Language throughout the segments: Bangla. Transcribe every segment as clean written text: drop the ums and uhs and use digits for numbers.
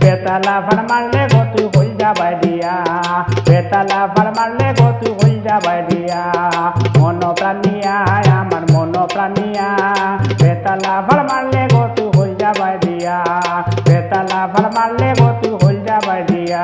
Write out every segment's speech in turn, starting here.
বেতালা ফার মারলে গো তুই হই যাবাই দিয়া বেতালা ফার মারলে গো তুই হই যাবাই দিয়া মন প্রাণিয়া আমার মন প্রাণিয়া বেতালা ফার মারলে গো তুই হই যাবাই দিয়া বেতালা ফার মারলে গো তুই হই যাবাই দিয়া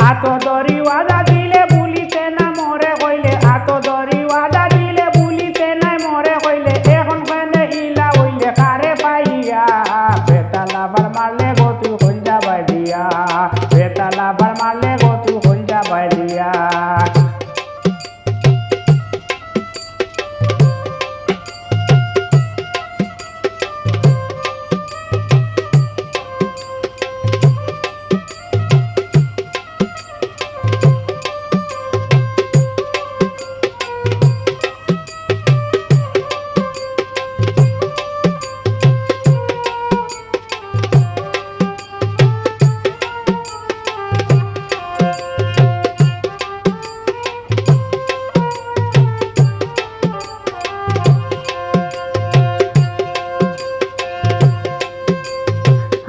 আতো দরি ওয়াদা দিলে ভুলিতে না মরে কইলে আতো দরি ওয়াদা দিলে ভুলিতে নাই মরে কইলে এখন কেনে ইলা হইলে কারে পাইয়া বেতালা বার মারলে গো তুই হই যাবাই দিয়া বেতালা বার মারলে গো তুই হই যাবাই দিয়া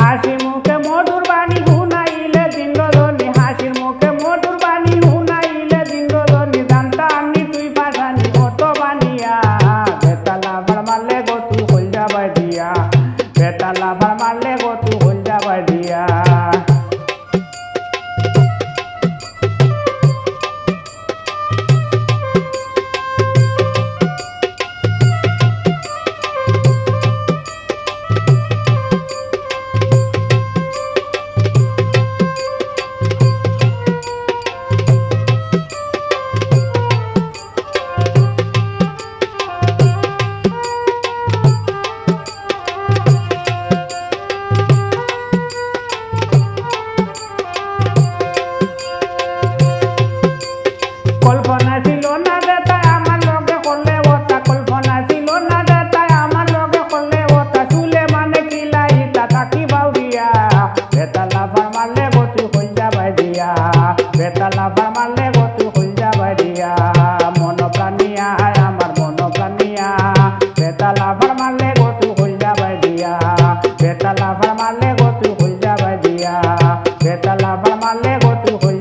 হাসি মুখে মধুর বাণী শুনাইলে দিনরজনী হাসির মুখে মধুর বাণী শুনাইলে দিনরজনী জানতা আমি তুই পাঠানি কত বানিয়া বেতালা বার মারলে গো তুই হই যাবাই দিয়া বেতালা বার মারলে গো তুই হই যাবাই দিয়া কল্পনা ছিল না দেতাই আমার লগে করলে ওটা কল্পনা ছিল না দেতাই আমার লগে করলে ওটা চুলে মানে কিলাই তাতা কি বাউরিয়া বেতালা ফার মারলে গো তুই হই যাবাই দিয়া বেতালা ফার মারলে গো তুই হই যাবাই দিয়া মন প্রাণিয়া আমার মন প্রাণিয়া বেতালা ফার মারলে গো তুই হই যাবাই দিয়া বেতালা ফার মারলে গো তুই হই যাবাই দিয়া বেতালা ফার মারলে গো তুই